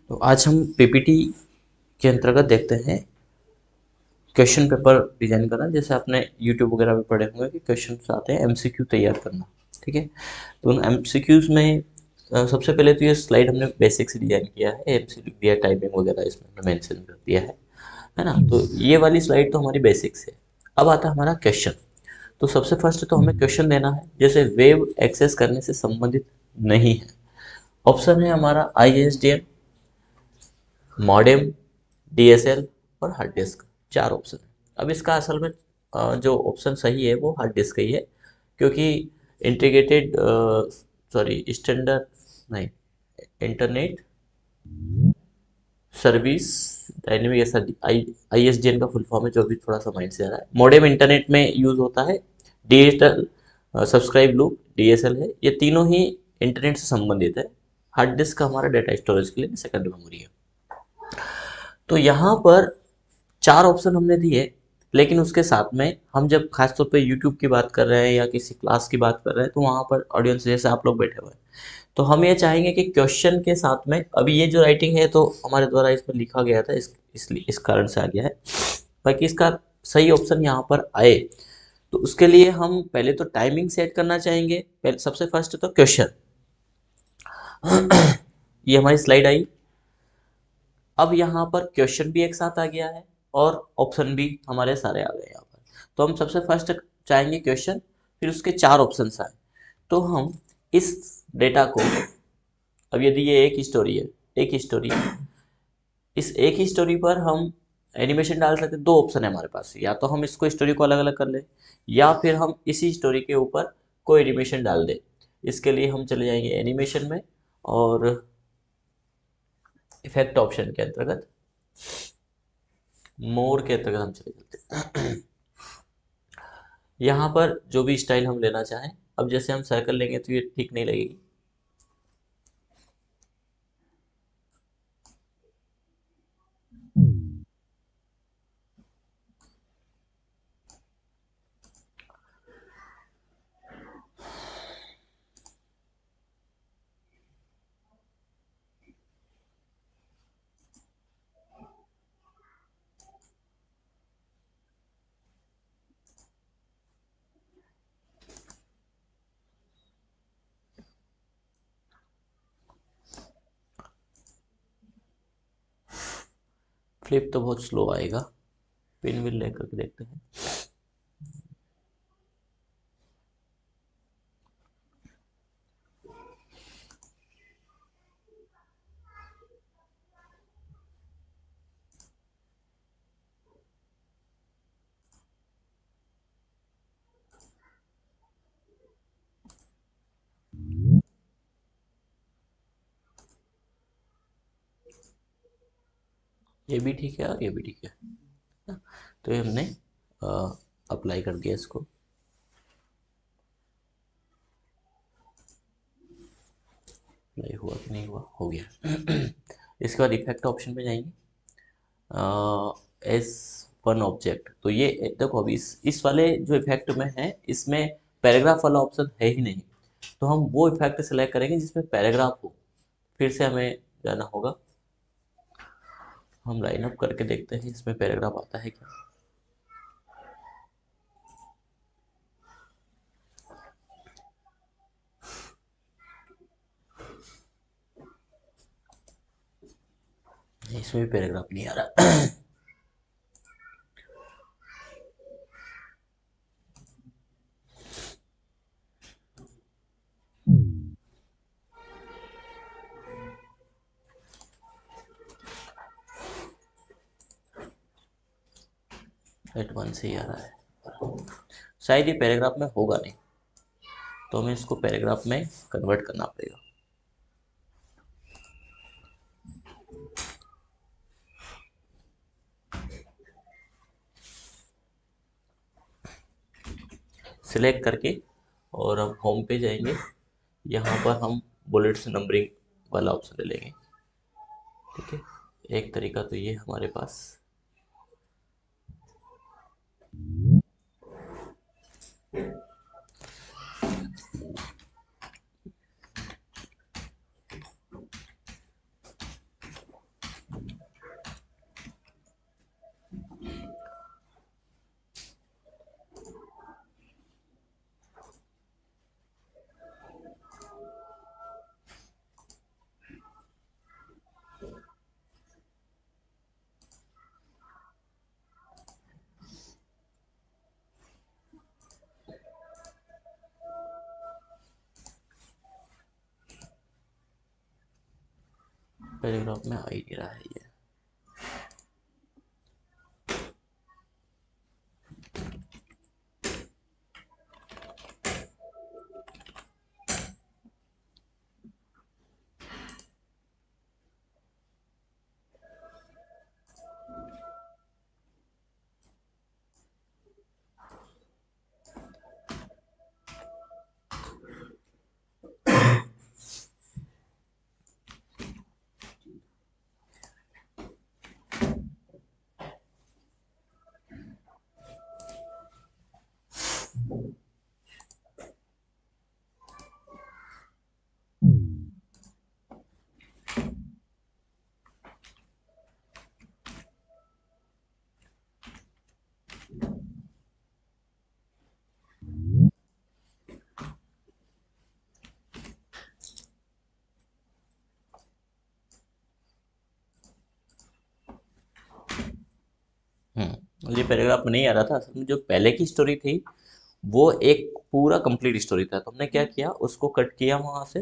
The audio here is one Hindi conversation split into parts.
तो आज हम पीपीटी के अंतर्गत देखते हैं क्वेश्चन पेपर डिजाइन करना। जैसे आपने यूट्यूब वगैरह पे पढ़े होंगे कि क्वेश्चन आते हैं एमसीक्यू तैयार करना। ठीक है, तो उन एमसीक्यूज में सबसे पहले तो ये स्लाइड हमने बेसिक से डिजाइन किया है, एमसीक्यू दिया, टाइपिंग वगैरह इसमें हमने मेंशन कर दिया है ना। तो ये वाली स्लाइड तो हमारी बेसिक्स है। अब आता है हमारा क्वेश्चन। तो सबसे फर्स्ट तो हमें क्वेश्चन देना है, जैसे वेब एक्सेस करने से संबंधित नहीं है। ऑप्शन है हमारा आईएसडीएम, मॉडेम, डीएसएल और हार्ड डिस्क। चार ऑप्शन है। अब इसका असल में जो ऑप्शन सही है वो हार्ड डिस्क ही है, क्योंकि इंटीग्रेटेड सॉरी स्टैंडर्ड नहीं, इंटरनेट सर्विस डायनेमिक, ऐसा आईएसडीएन का फुल फॉर्म है, जो भी थोड़ा सा माइंड से आ रहा है। मॉडेम इंटरनेट में यूज होता है। डिजिटल सब्सक्राइब लूप डीएसएल है। ये तीनों ही इंटरनेट से संबंधित है। हार्ड डिस्क हमारा डेटा स्टोरेज के लिए सेकेंडरी मेमोरी है। तो यहाँ पर चार ऑप्शन हमने दिए, लेकिन उसके साथ में हम जब खासतौर पे यूट्यूब की बात कर रहे हैं या किसी क्लास की बात कर रहे हैं, तो वहाँ पर ऑडियंस जैसे आप लोग बैठे हुए हैं, तो हम ये चाहेंगे कि क्वेश्चन के साथ में, अभी ये जो राइटिंग है तो हमारे द्वारा इसमें लिखा गया था, इसलिए इस कारण से आ गया है, बाकी इसका सही ऑप्शन यहाँ पर आए तो उसके लिए हम पहले तो टाइमिंग सेट करना चाहेंगे। पहले सबसे फर्स्ट तो क्वेश्चन। ये हमारी स्लाइड आई। अब यहाँ पर क्वेश्चन भी एक साथ आ गया है और ऑप्शन भी हमारे सारे आ गए यहाँ पर। तो हम सबसे फर्स्ट चाहेंगे क्वेश्चन, फिर उसके चार ऑप्शंस आए। तो हम इस डेटा को, अब यदि ये एक स्टोरी है, एक स्टोरी है, इस एक ही स्टोरी पर हम एनिमेशन डाल सकते हैं। दो ऑप्शन है हमारे पास, या तो हम इसको स्टोरी को अलग अलग कर लें, या फिर हम इसी स्टोरी के ऊपर कोई एनिमेशन डाल दें। इसके लिए हम चले जाएंगे एनिमेशन में, और इफेक्ट ऑप्शन के अंतर्गत, मोड के अंतर्गत हम चले जाते हैं। यहाँ पर जो भी स्टाइल हम लेना चाहें, अब जैसे हम सर्कल लेंगे तो ये ठीक नहीं लगेगी। फ्लिप तो बहुत स्लो आएगा, पिन व्हील लेकर के देखते हैं। ये भी ठीक है और ये भी ठीक है। तो ये हमने अप्लाई कर दिया इसको। अप्लाई हुआ कि नहीं हुआ, हो गया। इसके बाद इफेक्ट ऑप्शन पे जाएंगे, एस वन ऑब्जेक्ट। तो ये देखो, अभी इस वाले जो इफेक्ट में है, इसमें पैराग्राफ वाला ऑप्शन है ही नहीं। तो हम वो इफेक्ट सेलेक्ट करेंगे जिसमें पैराग्राफ हो। फिर से हमें जाना होगा, हम लाइन अप करके देखते हैं इसमें पैराग्राफ आता है क्या। इसमें भी पैराग्राफ नहीं आ रहा। एडवांस ही आ रहा है, शायद ये पैराग्राफ में होगा नहीं, तो हमें इसको पैराग्राफ में कन्वर्ट करना पड़ेगा। सिलेक्ट करके और हम होम पे जाएंगे। यहाँ पर हम बुलेट्स नंबरिंग वाला ऑप्शन ले लेंगे। ठीक है, एक तरीका तो ये हमारे पास। पैराग्राफ में आ ही नहीं रहा है ये। ये पैराग्राफ में नहीं आ रहा था, असल में जो पहले की स्टोरी थी वो एक पूरा कंप्लीट स्टोरी था, तो हमने क्या किया, उसको कट किया वहाँ से,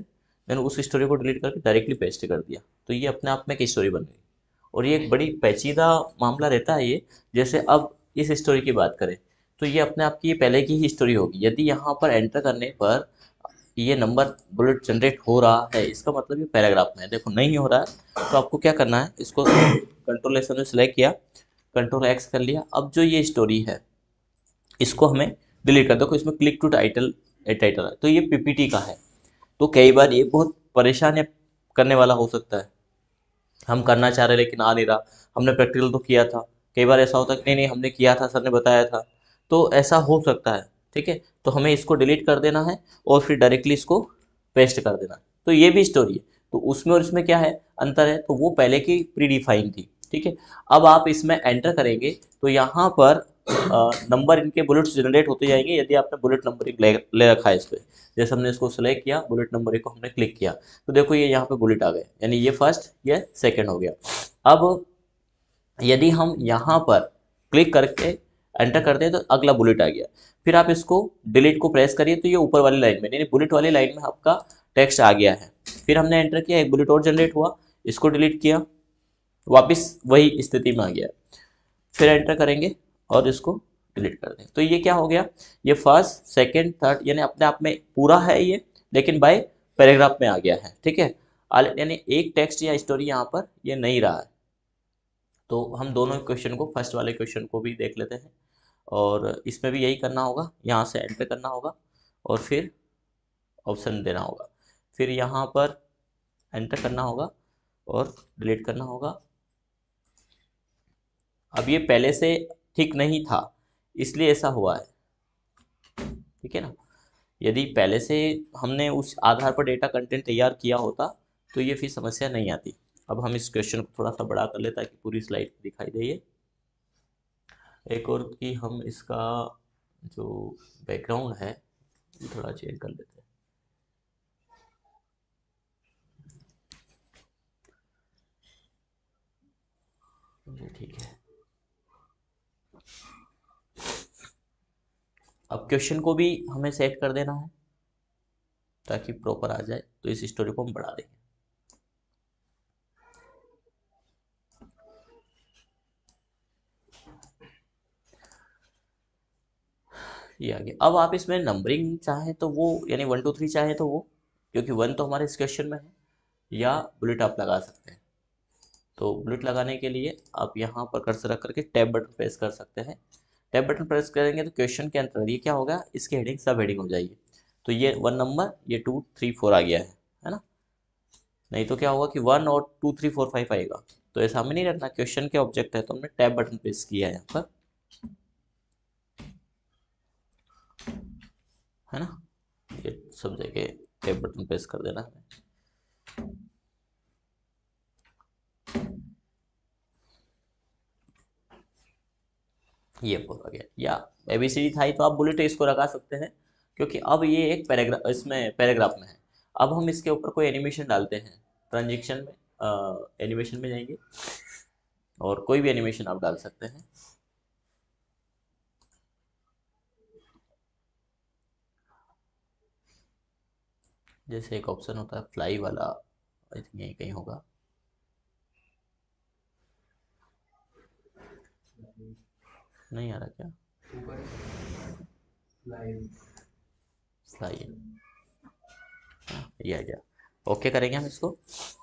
मैंने उस स्टोरी को डिलीट करके डायरेक्टली पेस्ट कर दिया, तो ये अपने आप में एक स्टोरी बन गई। और ये एक बड़ी पेचीदा मामला रहता है ये। जैसे अब इस स्टोरी की बात करें, तो ये अपने आप की ये पहले की ही स्टोरी होगी। यदि यहाँ पर एंटर करने पर ये नंबर बुलेट जनरेट हो रहा है, इसका मतलब ये पैराग्राफ में है। देखो नहीं हो रहा है, तो आपको क्या करना है, इसको कंट्रोल एस में सेलेक्ट किया, कंट्रोल एक्स कर लिया। अब जो ये स्टोरी है इसको हमें डिलीट कर दो। इसमें क्लिक टू टाइटल, टाइटल है तो ये पीपीटी का है, तो कई बार ये बहुत परेशान करने वाला हो सकता है। हम करना चाह रहे लेकिन आ नहीं रहा, हमने प्रैक्टिकल तो किया था। कई बार ऐसा होता है कि नहीं नहीं हमने किया था, सर ने बताया था, तो ऐसा हो सकता है। ठीक है, तो हमें इसको डिलीट कर देना है और फिर डायरेक्टली इसको पेस्ट कर देना है। तो ये भी स्टोरी है, तो उसमें और इसमें क्या है, अंतर है, तो वो पहले की प्री डिफाइन थी। ठीक है, अब आप इसमें एंटर करेंगे तो यहाँ पर नंबर इनके बुलेट्स जनरेट होते जाएंगे, यदि आपने बुलेट नंबर एक ले रखा है इस पर। जैसे हमने इसको सेलेक्ट किया, बुलेट नंबर एक को हमने क्लिक किया, तो देखो ये यहाँ पे बुलेट आ गए, यानी ये फर्स्ट ये सेकंड हो गया। अब यदि हम यहाँ पर क्लिक करके एंटर करते हैं तो अगला बुलेट आ गया। फिर आप इसको डिलीट को प्रेस करिए तो ये ऊपर वाली लाइन में, यानी बुलेट वाली लाइन में आपका टेक्स्ट आ गया है। फिर हमने एंटर किया, एक बुलेट और जनरेट हुआ, इसको डिलीट किया, वापस वही स्थिति में आ गया। फिर एंटर करेंगे और इसको डिलीट कर दें, तो ये क्या हो गया, ये फर्स्ट सेकंड थर्ड यानी अपने आप में पूरा है ये, लेकिन बाय पैराग्राफ में आ गया है। ठीक है, यानी एक टेक्स्ट या स्टोरी यहाँ पर ये नहीं रहा है। तो हम दोनों क्वेश्चन को, फर्स्ट वाले क्वेश्चन को भी देख लेते हैं, और इसमें भी यही करना होगा, यहाँ से एंटर करना होगा और फिर ऑप्शन देना होगा, फिर यहाँ पर एंटर करना होगा और डिलीट करना होगा। अब ये पहले से ठीक नहीं था, इसलिए ऐसा हुआ है। ठीक है ना, यदि पहले से हमने उस आधार पर डेटा कंटेंट तैयार किया होता तो ये फिर समस्या नहीं आती। अब हम इस क्वेश्चन को थोड़ा सा बड़ा कर ले ताकि पूरी स्लाइड दिखाई दे ये। एक और कि हम इसका जो बैकग्राउंड है ये थोड़ा चेंज कर लेते हैं। ये ठीक है। अब क्वेश्चन को भी हमें सेट कर देना है ताकि प्रॉपर आ जाए, तो इस स्टोरी को हम बढ़ा देंगे। ये आ गया। अब आप इसमें नंबरिंग चाहें तो वो, यानी 1 2 3 चाहें तो वो, क्योंकि 1 तो हमारे इस क्वेश्चन में है, या बुलेट आप लगा सकते हैं। तो बुलेट लगाने के लिए आप यहाँ पर कर्सर रख करके टैब बटन प्रेस कर सकते हैं। टैब बटन प्रेस करेंगे तो क्वेश्चन के अंदर ये क्या होगा, इसकी हेडिंग सब हेडिंग हो जाएगी। तो ये 1 नंबर, ये 2 3 4 आ गया है ना। नहीं तो क्या होगा कि 1 और 2 3 4 5 आएगा, तो ऐसा हमें नहीं रखना, क्वेश्चन के ऑब्जेक्ट है तो हमने टैब बटन प्रेस किया है यहाँ पर, है ना। ये सब जगह टैब बटन प्रेस कर देना है। ये बोल आ गया, या एबीसीडी था ही तो आप बुलेट इसको लगा सकते हैं, क्योंकि अब ये एक पैराग्राफ, इसमें पैराग्राफ में है। अब हम इसके ऊपर कोई एनिमेशन डालते हैं, ट्रांजेक्शन में एनिमेशन में जाएंगे और कोई भी एनिमेशन आप डाल सकते हैं। जैसे एक ऑप्शन होता है फ्लाई वाला, आई थिंक यहीं कहीं होगा, नहीं आ रहा क्या? ऊपर लाइन। स्लाइड, ये आ गया। ओके करेंगे हम इसको।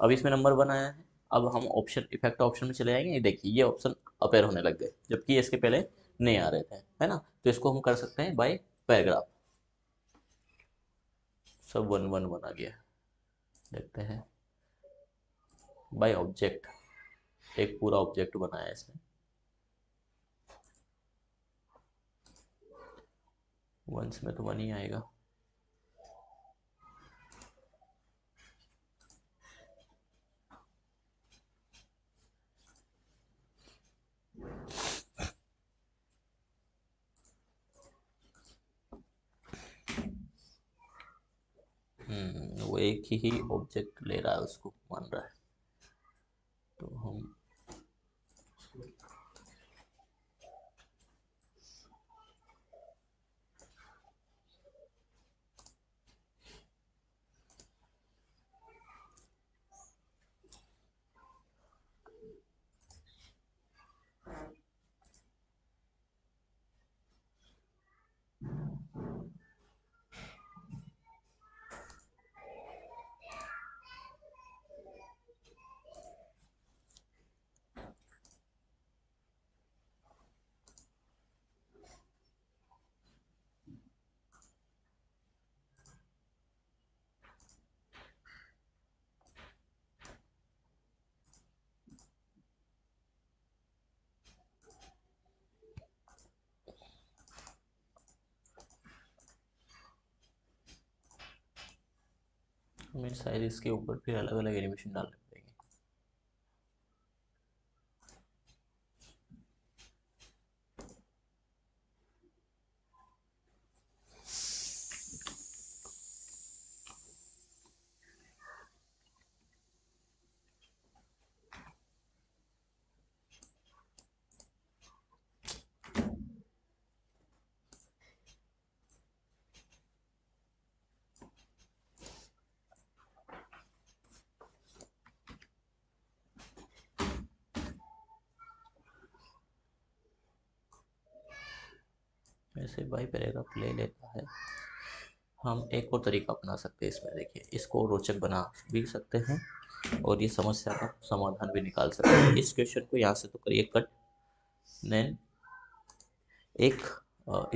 अब इसमें नंबर 1 आया है। अब हम ऑप्शन इफेक्ट ऑप्शन में चले जाएंगे। ये देखिए ये ऑप्शन अपेयर होने लग गए, जबकि ये इसके पहले नहीं आ रहे थे, है ना। तो इसको हम कर सकते हैं बाय पैराग्राफ। सब 1 1 1 आ गया। देखते हैं बाय ऑब्जेक्ट, एक पूरा ऑब्जेक्ट बनाया है इसमें। वंस में तो 1 ही आएगा। वो एक ही ऑब्जेक्ट ले रहा है, उसको मान रहा है। तो हम हमें शायद इसके ऊपर फिर अलग अलग एनिमेशन डालने पड़ेंगे। ऐसे बाई पैराग्राफ ले लेता है। हम एक और तरीका अपना सकते हैं इसमें, देखिए इसको रोचक बना भी सकते हैं और ये समस्या का समाधान भी निकाल सकते हैं। इस क्वेश्चन को यहाँ से तो करिए कट, देन एक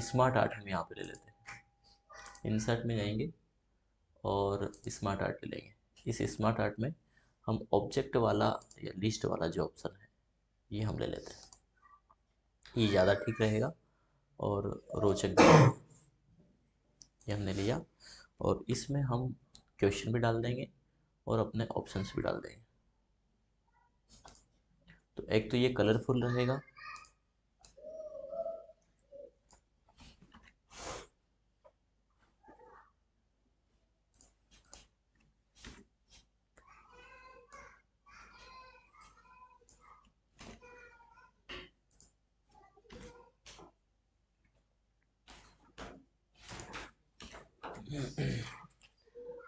स्मार्ट आर्ट हम यहाँ पे ले लेते हैं। इंसर्ट में जाएंगे और स्मार्ट आर्ट ले लेंगे। इस स्मार्ट आर्ट में हम ऑब्जेक्ट वाला या लिस्ट वाला जो ऑप्शन है ये हम ले लेते हैं। ये ज़्यादा ठीक रहेगा और रोचक भी रहेगा। ये हमने लिया और इसमें हम क्वेश्चन भी डाल देंगे और अपने ऑप्शंस भी डाल देंगे। तो एक तो ये कलरफुल रहेगा,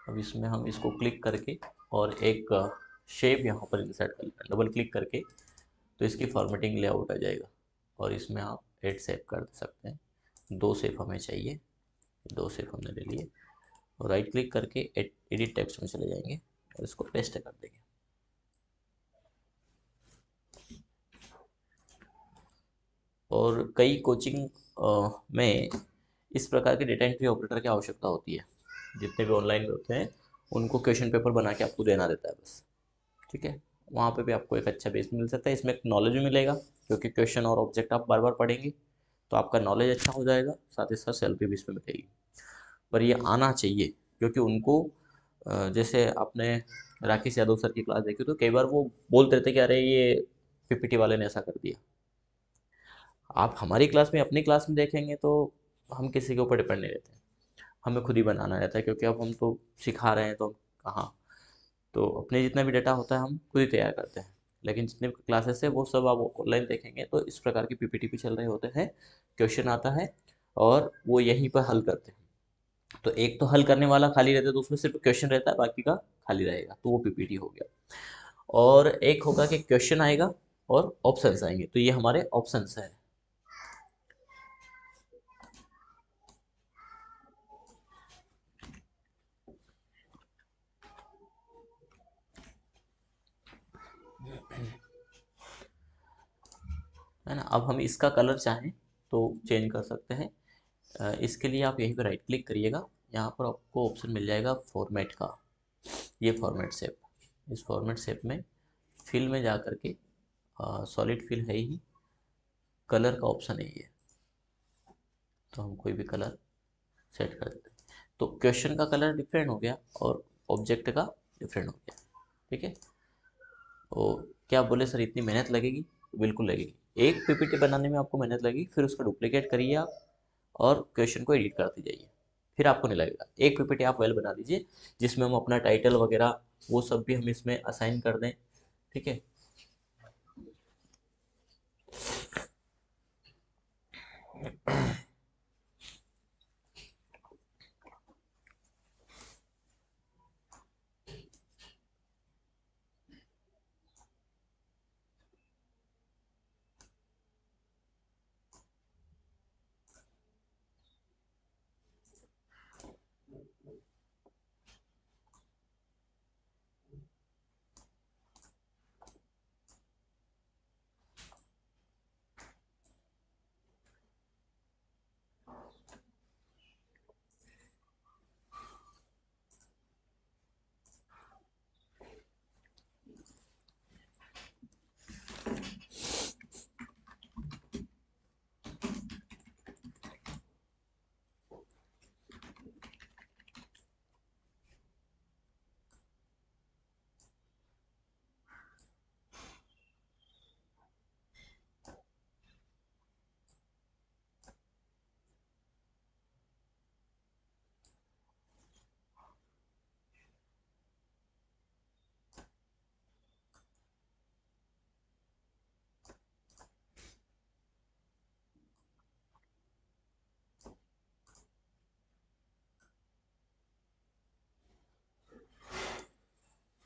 अब इसमें हम इसको क्लिक करके और एक शेप यहाँ पर इंसर्ट कर लें, डबल क्लिक करके, तो इसकी फॉर्मेटिंग लेआउट आ जाएगा और इसमें आप एड शेप कर सकते हैं। 2 शेप हमें चाहिए, 2 शेप हमने ले लिए और राइट क्लिक करके एडिट टेक्स्ट में चले जाएंगे और इसको पेस्ट कर देंगे। और कई कोचिंग में इस प्रकार के डेटा एंट्री ऑपरेटर की आवश्यकता होती है। जितने भी ऑनलाइन होते हैं उनको क्वेश्चन पेपर बना के आपको देना रहता है बस, ठीक है। वहाँ पे भी आपको एक अच्छा बेस मिल सकता है, इसमें एक नॉलेज भी मिलेगा क्योंकि क्वेश्चन और ऑब्जेक्ट आप बार बार पढ़ेंगे तो आपका नॉलेज अच्छा हो जाएगा, साथ ही साथ सैलरी भी इसमें मिलेगी। पर ये आना चाहिए क्योंकि उनको जैसे आपने राकेश यादव सर की क्लास देखी तो कई बार वो बोलते रहते कि अरे ये पीपीटी वाले ने ऐसा कर दिया। आप हमारी क्लास में अपनी क्लास में देखेंगे तो हम किसी के ऊपर डिपेंड नहीं रहते, हमें खुद ही बनाना रहता है क्योंकि अब हम तो सिखा रहे हैं तो कहाँ, तो अपने जितना भी डाटा होता है हम खुद ही तैयार करते हैं। लेकिन जितने भी क्लासेस है वो सब आप ऑनलाइन देखेंगे तो इस प्रकार की पीपीटी पे चल रहे होते हैं, क्वेश्चन आता है और वो यहीं पर हल करते हैं। तो एक तो हल करने वाला खाली रहता है तो उसमें सिर्फ क्वेश्चन रहता है, बाकी का खाली रहेगा, तो वो पीपीटी हो गया। और एक होगा कि क्वेश्चन आएगा और ऑप्शंस आएंगे, तो ये हमारे ऑप्शंस है। है ना। अब हम इसका कलर चाहें तो चेंज कर सकते हैं। इसके लिए आप यहीं पर राइट क्लिक करिएगा, यहाँ पर आपको ऑप्शन मिल जाएगा फॉर्मेट का, ये फॉर्मेट शेप। इस फॉर्मेट शेप में फिल में जा करके, सॉलिड फिल है ही, कलर का ऑप्शन है ये, तो हम कोई भी कलर सेट कर देते हैं। तो क्वेश्चन का कलर डिफरेंट हो गया और ऑब्जेक्ट का डिफरेंट हो गया। ठीक है। तो क्या बोले सर इतनी मेहनत लगेगी? तो बिल्कुल लगेगी। एक पीपीटी बनाने में आपको मेहनत लगेगी, फिर उसका डुप्लीकेट करिए आप और क्वेश्चन को एडिट करते जाइए, फिर आपको नहीं लगेगा। एक पीपीटी आप वेल बना दीजिए जिसमें हम अपना टाइटल वगैरह वो सब भी हम इसमें असाइन कर दें। ठीक है।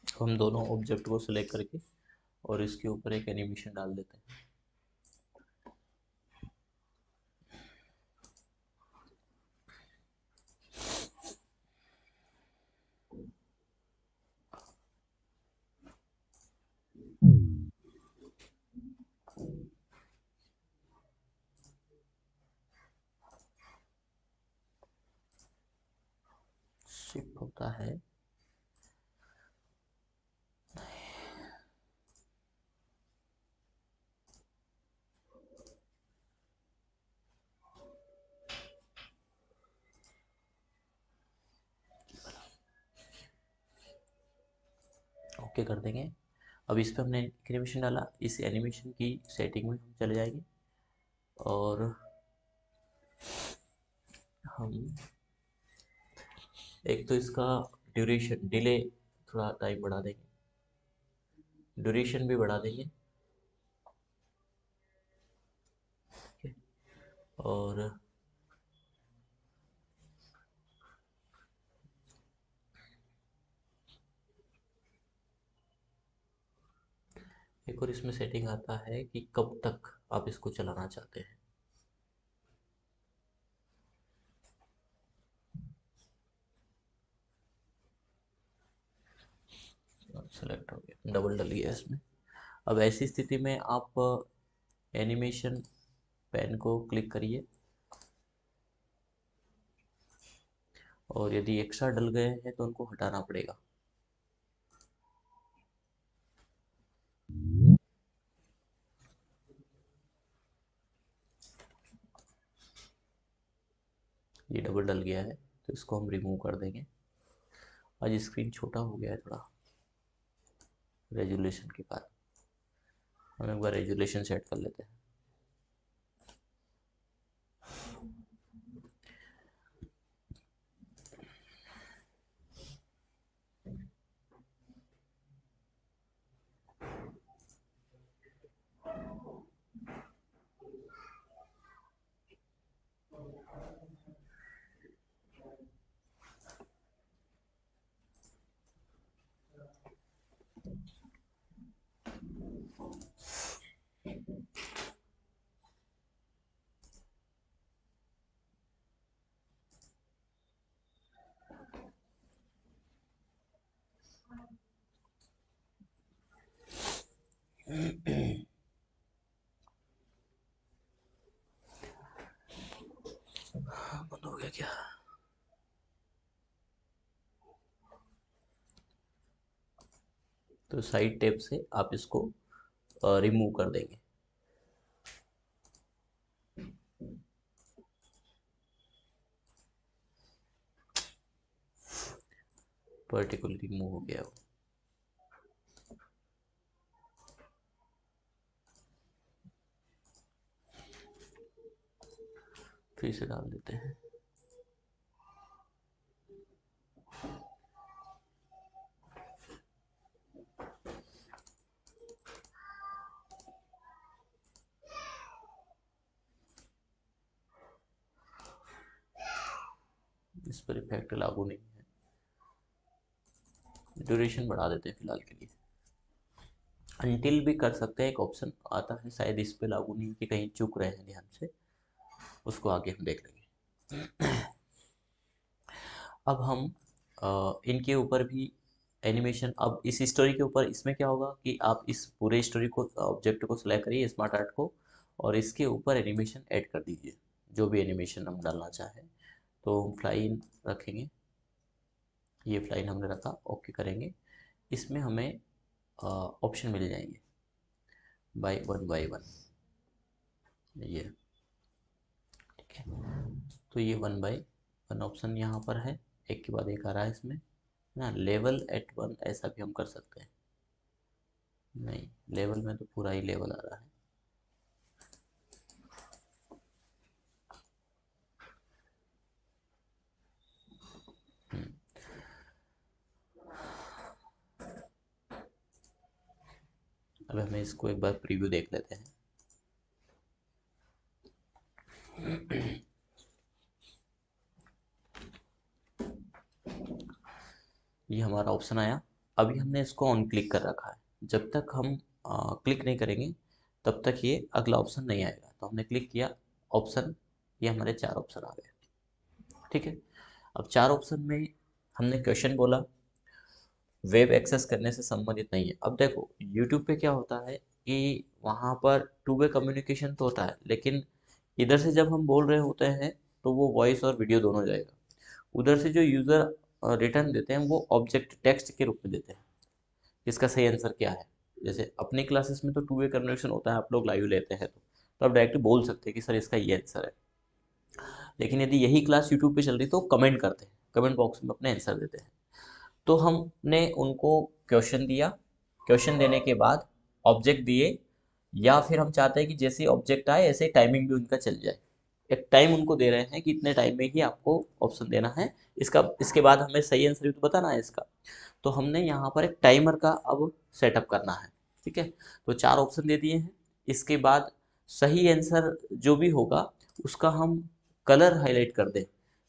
हम दोनों ऑब्जेक्ट को सिलेक्ट करके और इसके ऊपर एक एनिमेशन डाल देते हैं। शिफ्ट होता है। ओके कर देंगे। अब इस पर हमने एनिमेशन डाला, इस एनिमेशन की सेटिंग में हम चले जाएंगे और हम एक तो इसका ड्यूरेशन डिले थोड़ा टाइम बढ़ा देंगे, ड्यूरेशन भी बढ़ा देंगे। ठीक है। और एक और इसमें सेटिंग आता है कि कब तक आप इसको चलाना चाहते हैं। सेलेक्ट हो गया, डबल डल गया इसमें। अब ऐसी स्थिति में आप एनिमेशन पेन को क्लिक करिए और यदि एक्स्ट्रा डल गए हैं तो उनको हटाना पड़ेगा। ये डबल डल गया है तो इसको हम रिमूव कर देंगे। आज स्क्रीन छोटा हो गया है थोड़ा रेजुलेशन के कारण, हम एक बार रेजुलेशन सेट कर लेते हैं। गया। तो साइड टैब से आप इसको रिमूव कर देंगे। पर्टिकुलर रिमूव हो गया वो। फिर से डाल देते हैं। इस पर इफेक्ट लागू नहीं है। ड्यूरेशन बढ़ा देते हैं फिलहाल के लिए। अनटिल भी कर सकते हैं, एक ऑप्शन आता है, शायद इस पे लागू नहीं कि कहीं चूक रहे हैं ध्यान से, उसको आगे हम देख लेंगे। अब हम इनके ऊपर भी एनिमेशन, अब इस स्टोरी के ऊपर इसमें क्या होगा कि आप इस पूरे स्टोरी को, ऑब्जेक्ट को सिलेक्ट करिए, स्मार्ट आर्ट को, और इसके ऊपर एनिमेशन ऐड कर दीजिए, जो भी एनिमेशन हम डालना चाहें। तो हम फ्लाइन रखेंगे, ये फ्लाइन हमने रखा, ओके करेंगे। इसमें हमें ऑप्शन मिल जाएंगे बाय वन, ये ठीक है। तो ये 1 by 1 ऑप्शन यहाँ पर है, एक के बाद एक आ रहा है इसमें ना। लेवल एट वन ऐसा भी हम कर सकते हैं, नहीं लेवल में तो पूरा ही लेवल आ रहा है। हम्म, अब हमें इसको एक बार प्रीव्यू देख लेते हैं। ये हमारा ऑप्शन आया। अभी हमने इसको ऑन क्लिक कर रखा है, जब तक हम क्लिक नहीं करेंगे तब तक ये अगला ऑप्शन नहीं आएगा। तो हमने क्लिक किया ऑप्शन, ये हमारे 4 ऑप्शन आ गए, ठीक है। अब 4 ऑप्शन में हमने क्वेश्चन बोला, वेब एक्सेस करने से संबंधित नहीं है। अब देखो यूट्यूब पे क्या होता है कि वहाँ पर टू वे कम्युनिकेशन तो होता है, लेकिन इधर से जब हम बोल रहे होते हैं तो वो वॉइस और वीडियो दोनों जाएगा। उधर से जो यूज़र रिटर्न देते हैं वो ऑब्जेक्ट टेक्स्ट के रूप में देते हैं। इसका सही आंसर क्या है? जैसे अपनी क्लासेस में तो टू वे कन्वर्सेशन होता है, आप लोग लाइव लेते हैं तो आप डायरेक्ट बोल सकते हैं कि सर इसका ये आंसर है। लेकिन यदि यही क्लास यूट्यूब पे चल रही तो कमेंट करते हैं, कमेंट बॉक्स में अपने आंसर देते हैं। तो हमने उनको क्वेश्चन दिया, क्वेश्चन देने के बाद ऑब्जेक्ट दिए, या फिर हम चाहते हैं कि जैसे ऑब्जेक्ट आए ऐसे टाइमिंग भी उनका चल जाए। एक टाइम उनको दे रहे हैं कि इतने टाइम में ही आपको ऑप्शन देना है इसका, इसके बाद हमें सही आंसर भी तो बताना है इसका। तो हमने यहाँ पर एक टाइमर का अब सेटअप करना है, ठीक है। तो 4 ऑप्शन दे दिए हैं। इसके बाद सही आंसर जो भी होगा उसका हम कलर हाईलाइट कर दें।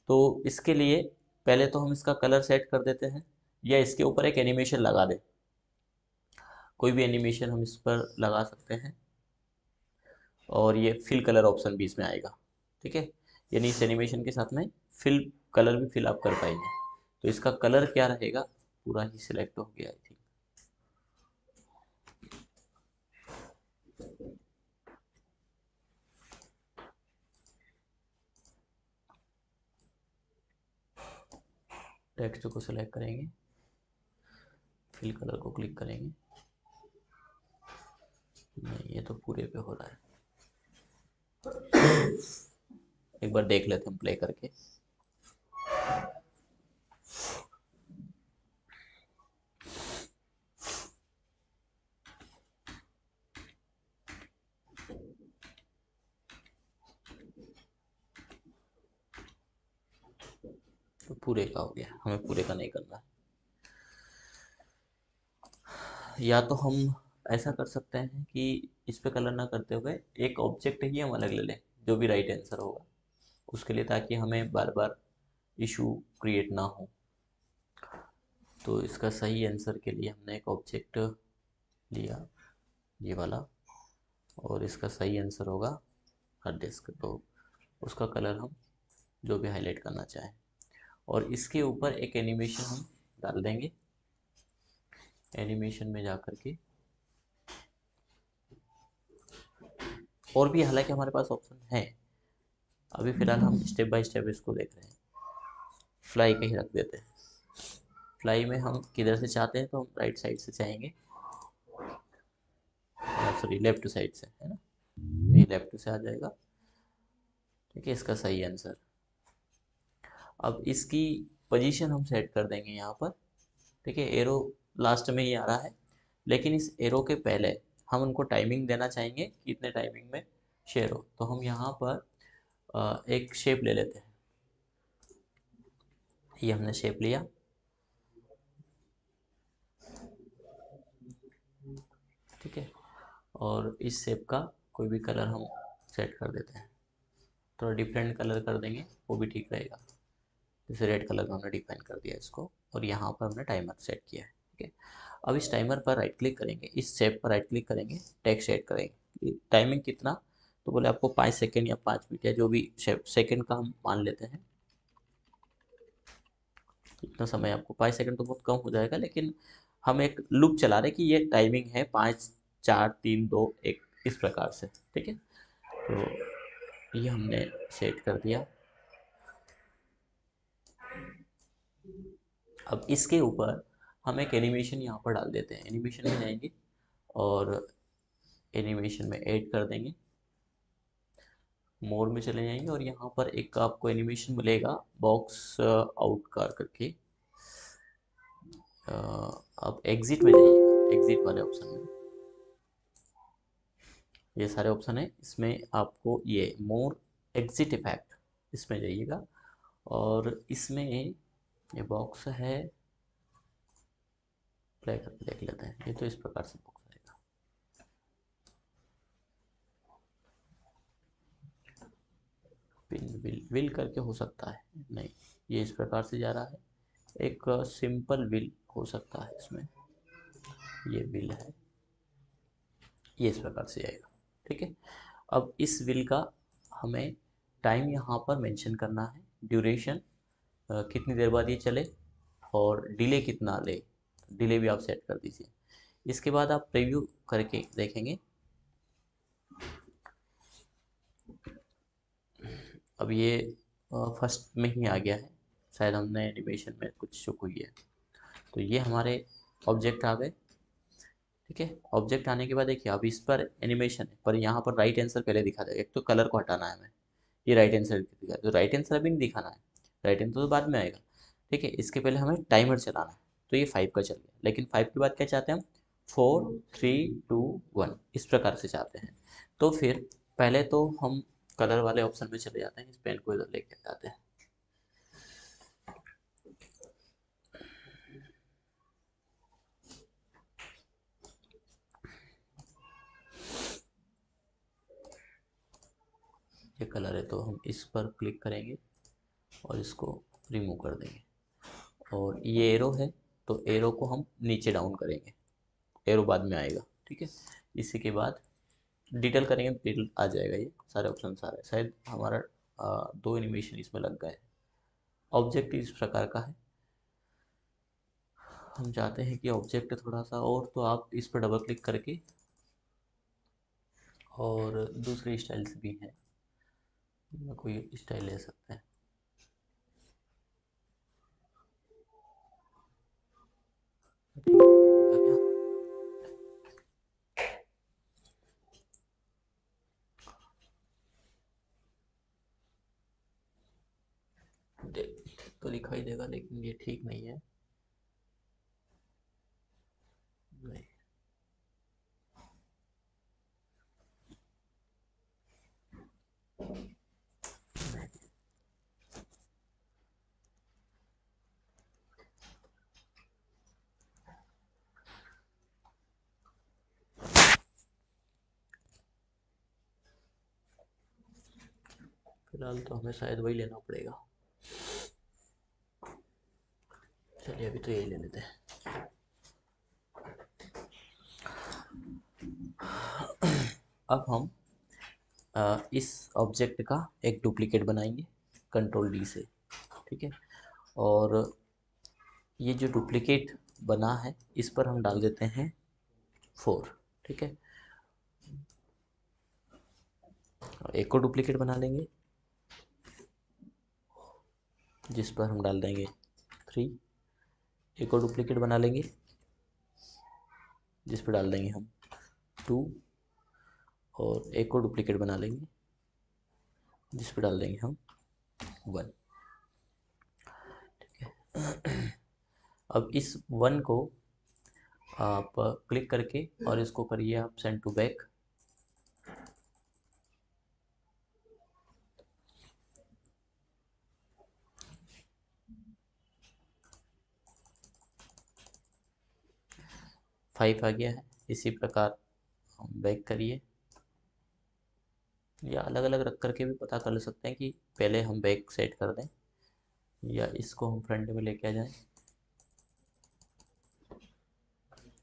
तो इसके लिए पहले तो हम इसका कलर सेट कर देते हैं, या इसके ऊपर एक एनिमेशन लगा दें। कोई भी एनिमेशन हम इस पर लगा सकते हैं, और ये फिल कलर ऑप्शन भी इसमें आएगा, ठीक है। यानी इस एनिमेशन के साथ में फिल कलर भी फिल आप कर पाएंगे। तो इसका कलर क्या रहेगा, पूरा ही सिलेक्ट हो गया आई थिंक। टेक्स्ट को सिलेक्ट करेंगे, फिल कलर को क्लिक करेंगे। नहीं ये तो पूरे पे हो रहा है, एक बार देख लेते हैं प्ले करके। तो पूरे का हो गया, हमें पूरे का नहीं करना। या तो हम ऐसा कर सकते हैं कि इस पे कलर ना करते हुए एक ऑब्जेक्ट ही हम अलग ले लें, जो भी राइट आंसर होगा उसके लिए, ताकि हमें बार बार इशू क्रिएट ना हो। तो इसका सही आंसर के लिए हमने एक ऑब्जेक्ट लिया, ये वाला, और इसका सही आंसर होगा हार्ड डिस्क। तो उसका कलर हम जो भी हाईलाइट करना चाहें, और इसके ऊपर एक एनिमेशन हम डाल देंगे। एनिमेशन में जा कर के और भी हालांकि हमारे पास ऑप्शन है, अभी फ़िलहाल हम स्टेप बाय स्टेप इसको देख रहे हैं। फ्लाई कहीं रख देते हैं। फ्लाई में हम किधर से चाहते हैं, तो हम राइट साइड से चाहेंगे, सॉरी लेफ्ट साइड से, है ना, ये लेफ्ट से आ जाएगा। ठीक है, इसका सही आंसर। अब इसकी पोजीशन हम सेट कर देंगे यहाँ पर। ठीक है, एरो लास्ट में ही आ रहा है, लेकिन इस एरो के पहले हम उनको टाइमिंग देना चाहेंगे कि इतने टाइमिंग में शेयर हो। तो हम यहाँ पर एक शेप ले लेते हैं। ये हमने शेप लिया। ठीक है, और इस शेप का कोई भी कलर हम सेट कर देते हैं। थोड़ा डिफरेंट कलर कर देंगे, वो भी ठीक रहेगा। जैसे रेड कलर का हमने डिफाइन कर दिया इसको, और यहाँ पर हमने टाइमर सेट किया है। ठीक है, अब इस टाइमर पर राइट क्लिक करेंगे, इस शेप पर राइट क्लिक करेंगे, टेक्स्ट ऐड करेंगे। टाइमिंग कितना, तो बोले आपको 5 सेकेंड या 5 मिनट या जो भी सेकेंड का हम मान लेते हैं। इतना समय आपको, 5 सेकेंड तो बहुत कम हो जाएगा, लेकिन हम एक लूप चला रहे कि ये टाइमिंग है 5 4 3 2 1, इस प्रकार से। ठीक है, तो ये हमने सेट कर दिया। अब इसके ऊपर हम एक एनिमेशन यहाँ पर डाल देते हैं। एनिमेशन में जाएंगे और एनिमेशन में ऐड कर देंगे, मोर में चले जाएंगे, और यहाँ पर एक आपको एनिमेशन मिलेगा बॉक्स आउट कार करके। अब एग्जिट में जाइएगा, एग्जिट वाले ऑप्शन में ये सारे ऑप्शन है, इसमें आपको ये मोर एग्जिट इफेक्ट, इसमें जाइएगा, और इसमें ये बॉक्स है, प्ले करके देख लेते हैं। ये तो इस प्रकार से बॉक्स आएगा। पिन विल, विल करके हो सकता है, नहीं, ये इस प्रकार से जा रहा है। एक सिंपल विल हो सकता है इसमें, ये विल है, ये इस प्रकार से जाएगा। ठीक है, अब इस विल का हमें टाइम यहाँ पर मेंशन करना है, ड्यूरेशन कितनी देर बाद ये चले, और डिले कितना ले, डिले भी आप सेट कर दीजिए। इसके बाद आप प्रीव्यू करके देखेंगे। अब ये फर्स्ट में ही आ गया है, शायद हमने एनिमेशन में कुछ चूक हुई है। तो ये हमारे ऑब्जेक्ट आ गए। ठीक है, ऑब्जेक्ट आने के बाद देखिए, अब इस पर एनिमेशन है, पर यहाँ पर राइट आंसर पहले दिखा देगा। एक तो कलर को हटाना है हमें, ये राइट आंसर दिखा, तो राइट आंसर अभी नहीं दिखाना है, राइट आंसर तो बाद में आएगा। ठीक है, इसके पहले हमें टाइमर चलाना है। तो ये 5 का चल गया, लेकिन 5 के बाद क्या चाहते हैं हम, 4 3 2 1, इस प्रकार से चाहते हैं। तो फिर पहले तो हम कलर वाले ऑप्शन में चले जाते हैं, इस पेन को इधर लेके जाते हैं। ये कलर है, तो हम इस पर क्लिक करेंगे और इसको रिमूव कर देंगे। और ये एरो है, तो एरो को हम नीचे डाउन करेंगे, एरो बाद में आएगा। ठीक है, इसी के बाद डिटेल करेंगे, डिटेल आ जाएगा, ये सारे ऑप्शन सारे। शायद हमारा 2 एनिमेशन इसमें लग गए। ऑब्जेक्ट इस प्रकार का है, हम चाहते हैं कि ऑब्जेक्ट थोड़ा सा और, तो आप इस पर डबल क्लिक करके, और दूसरी स्टाइल्स भी हैं, इनमें कोई स्टाइल ले सकते हैं। ठीक है, क्या तो दिखाई देगा, लेकिन ये ठीक नहीं है। नहीं, नहीं। फिलहाल तो हमें शायद वही लेना पड़ेगा। चलिए, अभी तो यही ले लेते हैं। अब हम इस ऑब्जेक्ट का एक डुप्लीकेट बनाएंगे कंट्रोल डी से। ठीक है, और ये जो डुप्लीकेट बना है, इस पर हम डाल देते हैं 4। ठीक है, एक को डुप्लीकेट बना लेंगे, जिस पर हम डाल देंगे 3। एक और डुप्लीकेट बना लेंगे जिस पर डाल देंगे हम 2, और एक और डुप्लीकेट बना लेंगे जिस पर डाल देंगे हम 1। अब इस 1 को आप क्लिक करके और इसको करिए आप सेंड टू बैक। फाइव आ गया है। इसी प्रकार हम बैक करिए, या अलग अलग रख करके भी पता कर सकते हैं कि पहले हम बैक सेट कर दें या इसको हम फ्रंट में लेके आ जाएं।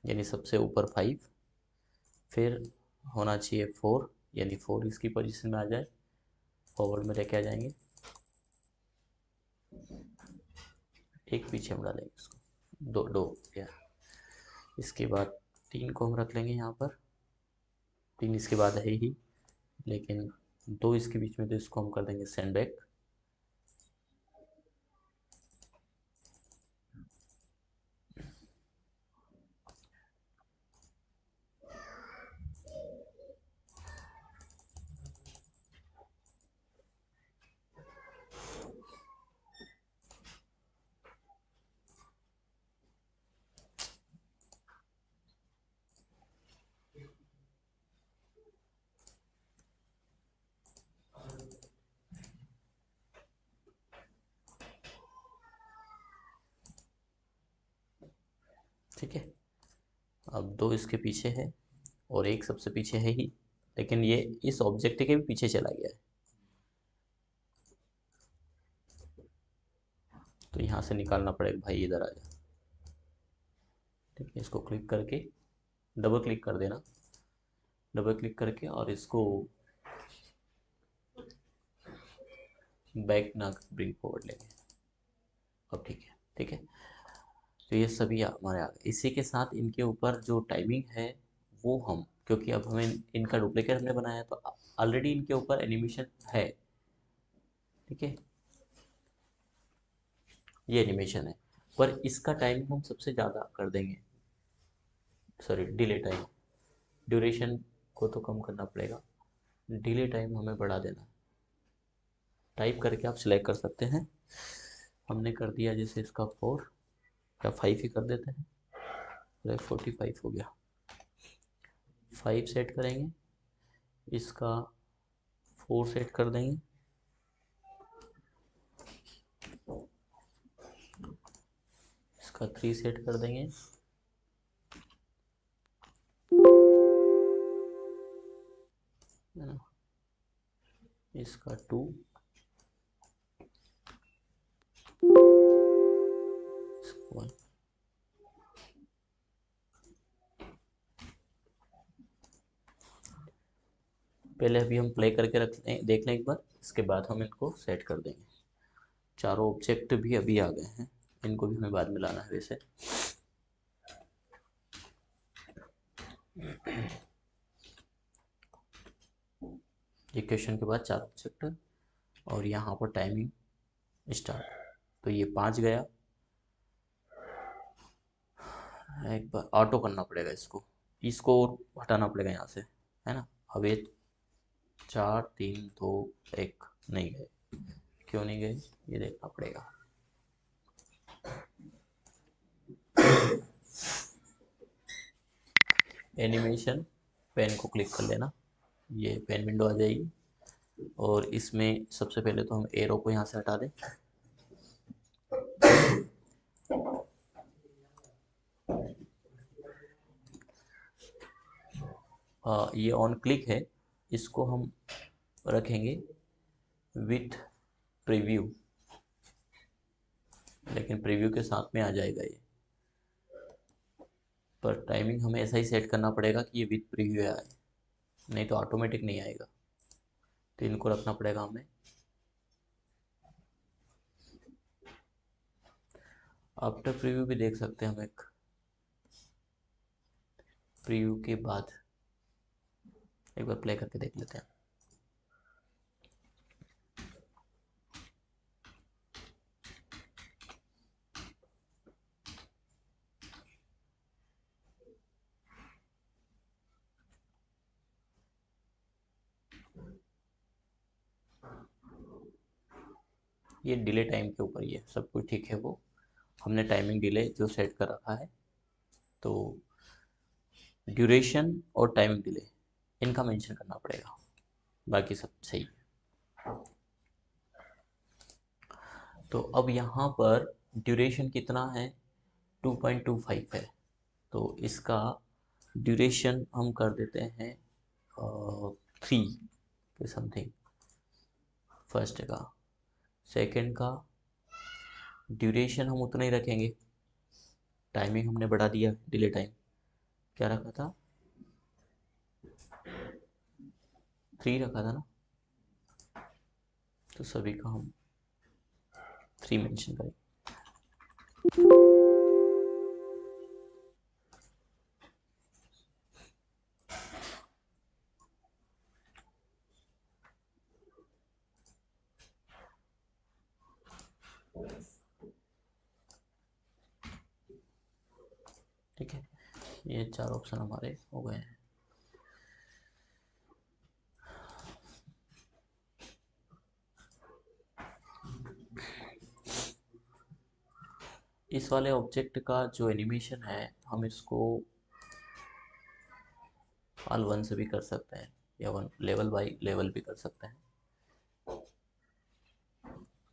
यानी सबसे ऊपर 5, फिर होना चाहिए 4, यानी 4 इसकी पोजीशन में आ जाए, फॉरवर्ड में लेके आ जाएंगे। एक पीछे हम डालेंगे इसको, दो दो या इसके बाद 3 को हम रख लेंगे यहाँ पर। 3 इसके बाद है ही, लेकिन 2 इसके बीच में, तो इसको हम कर देंगे सेंड बैक। ठीक है, अब 2 इसके पीछे है और एक सबसे पीछे है ही, लेकिन ये इस ऑब्जेक्ट के भी पीछे चला गया है, तो यहाँ से निकालना पड़ेगा भाई, इधर आ जा। ठीक है, इसको क्लिक करके डबल क्लिक कर देना, डबल क्लिक करके और इसको बैक ना ब्रिंग फॉरवर्ड लेंगे। अब ठीक है, ठीक है। तो ये सभी हमारे आ गए। इसी के साथ इनके ऊपर जो टाइमिंग है वो हम, क्योंकि अब हमें इनका डुप्लीकेट हमने बनाया तो ऑलरेडी इनके ऊपर एनिमेशन है। ठीक है, ये एनिमेशन है, पर इसका टाइम हम सबसे ज़्यादा कर देंगे, सॉरी डिले टाइम। ड्यूरेशन को तो कम करना पड़ेगा, डिले टाइम हमें बढ़ा देना। टाइप करके आप सिलेक्ट कर सकते हैं। हमने कर दिया जैसे इसका 4 या 5 ही कर देते हैं, 45 हो गया। 5 सेट करेंगे, इसका 4 सेट कर देंगे, इसका 3 सेट कर देंगे, है ना, इसका 2, इसका 1। पहले अभी हम प्ले करके रख लें, देख लें एक बार, इसके बाद हम इनको सेट कर देंगे। चारों ऑब्जेक्ट भी अभी आ गए हैं, इनको भी हमें बाद में लाना है वैसे। ये क्वेश्चन के बाद 4 ऑब्जेक्ट और यहाँ पर टाइमिंग स्टार्ट, तो ये 5 गया। एक बार ऑटो करना पड़ेगा इसको, इसको हटाना पड़ेगा यहाँ से, है ना। अब ये 4 3 2 1 नहीं गए, क्यों नहीं गए ये देखना पड़ेगा। एनिमेशन पेन को क्लिक कर लेना, ये पेन विंडो आ जाएगी, और इसमें सबसे पहले तो हम एरो को यहाँ से हटा दें। ये ऑन क्लिक है, इसको हम रखेंगे विथ प्रीव्यू, लेकिन प्रीव्यू के साथ में आ जाएगा ये, पर टाइमिंग हमें ऐसा ही सेट करना पड़ेगा कि ये विथ प्रीव्यू आए, नहीं तो ऑटोमेटिक नहीं आएगा, तो इनको रखना पड़ेगा हमें। आफ्टर प्रीव्यू भी देख सकते हैं हम, एक प्रीव्यू के बाद एक बार प्ले करके देख लेते हैं। ये डिले टाइम के ऊपर ही है, सब कुछ ठीक है। वो हमने टाइमिंग डिले जो सेट कर रखा है, तो ड्यूरेशन और टाइमिंग डिले इनका मेंशन करना पड़ेगा, बाकी सब सही है। तो अब यहाँ पर ड्यूरेशन कितना है, 2.25 है, तो इसका ड्यूरेशन हम कर देते हैं 3 के समथिंग, फर्स्ट का। सेकंड का ड्यूरेशन हम उतना ही रखेंगे, टाइमिंग हमने बढ़ा दिया, डिले टाइम क्या रखा था, 3 रखा था ना, तो सभी का हम 3 मेंशन करेंगे। ठीक है, ये 4 ऑप्शन हमारे हो गए हैं। इस वाले ऑब्जेक्ट का जो एनिमेशन है, हम इसको ऑल वन से भी कर सकते हैं, या वन लेवल बाई लेवल भी कर सकते हैं,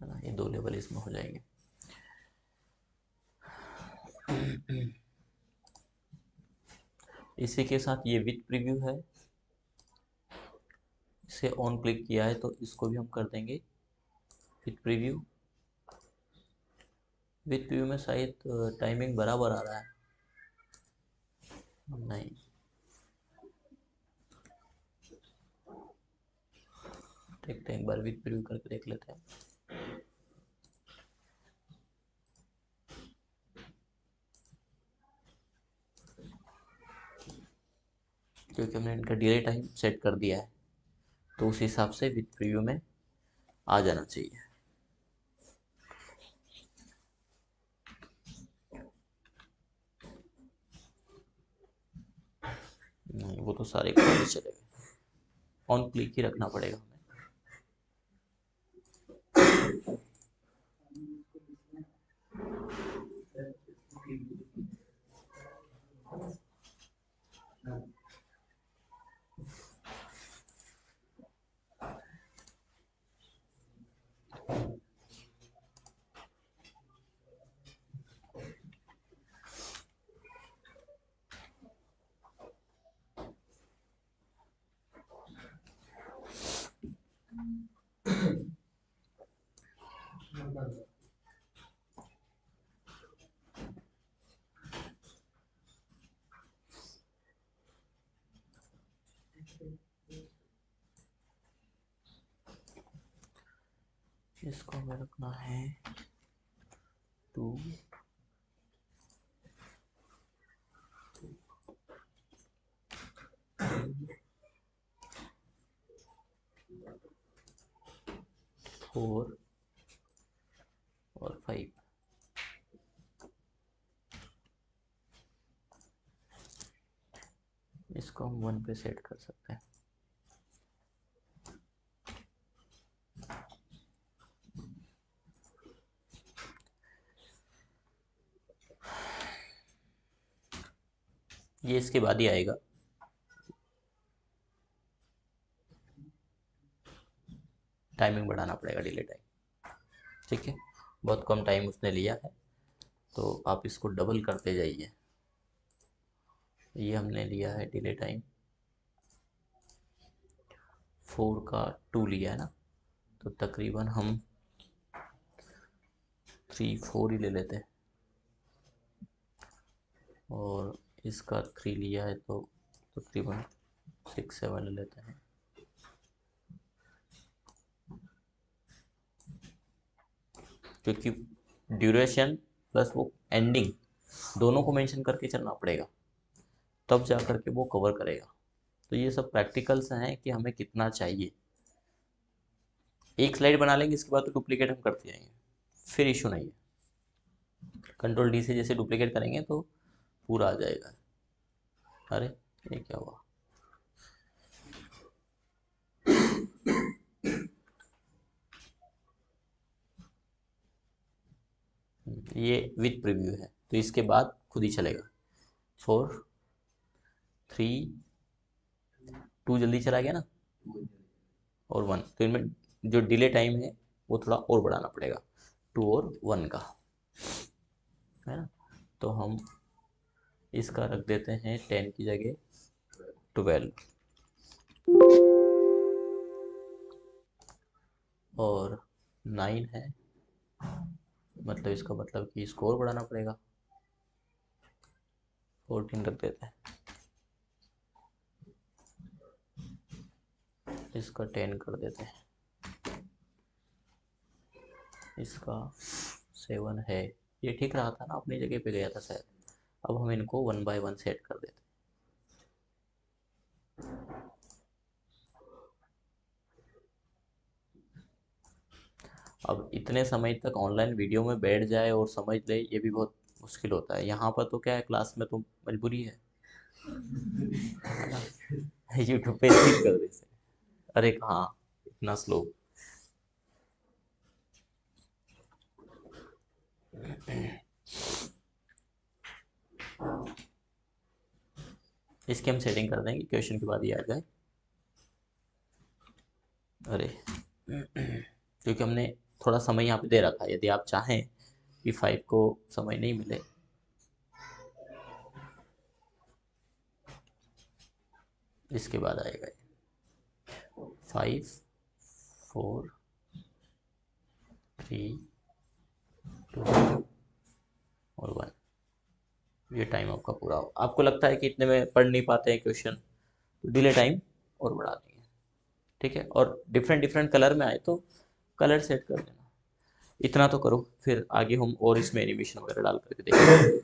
है ना। ये 2 लेवल इसमें हो जाएंगे। इसी के साथ ये विथ प्रीव्यू है, इसे ऑन क्लिक किया है तो इसको भी हम कर देंगे विथ प्रीव्यू। विथ प्रीव्यू में शायद टाइमिंग बराबर आ रहा है, नहीं, देखते हैं एक बार विथ प्रीव्यू करके देख लेते हैं। क्योंकि हमने इनका डिले टाइम सेट कर दिया है, तो उस हिसाब से विथ प्रीव्यू में आ जाना चाहिए। नहीं, वो तो सारे काम चलेगा, ऑन क्लिक ही रखना पड़ेगा हमें। इसको हमें रखना है 2, 4 और 5। इसको हम 1 पे सेट कर सकते हैं। ये इसके बाद ही आएगा, टाइमिंग बढ़ाना पड़ेगा, डिले टाइम। ठीक है, बहुत कम टाइम उसने लिया है, तो आप इसको डबल करते जाइए। ये हमने लिया है डिले टाइम 4 का 2 लिया है ना, तो तकरीबन हम 3, 4 ही ले लेते हैं, और इसका 3 लिया है तो तकरीबन 6, 7 ले लेते हैं। क्योंकि ड्यूरेशन प्लस वो एंडिंग दोनों को मेंशन करके चलना पड़ेगा, तब जा करके वो कवर करेगा। तो ये सब प्रैक्टिकल्स हैं कि हमें कितना चाहिए। एक स्लाइड बना लेंगे, इसके बाद तो डुप्लीकेट हम करते जाएंगे, फिर इशू नहीं है। कंट्रोल डी से जैसे डुप्लीकेट करेंगे तो पूरा आ जाएगा। अरे ये क्या हुआ, ये विथ प्रीव्यू है, तो इसके बाद खुद ही चलेगा। 4 3 2 जल्दी चला गया ना, और 1, तो इनमें जो डिले टाइम है वो थोड़ा और बढ़ाना पड़ेगा, 2 और 1 का, है ना। तो हम इसका रख देते हैं 10 की जगह 12, और 9 है, मतलब इसका मतलब कि स्कोर बढ़ाना पड़ेगा, 14 रख देते हैं, इसका 10 कर देते हैं, इसका 7 है। ये ठीक रहा था ना, अपनी जगह पे गया था शायद। अब हम इनको 1 बाय 1 सेट कर देते हैं। अब इतने समय तक ऑनलाइन वीडियो में बैठ जाए और समझ ले, ये भी बहुत मुश्किल होता है। यहाँ पर तो क्या है, क्लास में तो मजबूरी है ना, यूट्यूब पे स्किप कर दे इसे। अरे कहाँ, इतना स्लो। इसकी हम सेटिंग कर देंगे, क्वेश्चन के बाद ही आ जाए। अरे क्योंकि हमने थोड़ा समय यहाँ पे दे रखा है, यदि आप चाहें कि 5 को समय नहीं मिले, इसके बाद आएगा 5 4 3 2 और 1। ये टाइम आपका पूरा हो। आपको लगता है कि इतने में पढ़ नहीं पाते हैं क्वेश्चन, तो डिले टाइम और बढ़ा देंगे, ठीक है। और डिफरेंट डिफरेंट कलर में आए तो कलर सेट कर देना। इतना तो करो, फिर आगे हम और इसमें एनिमेशन वगैरह डाल करके देखेंगे।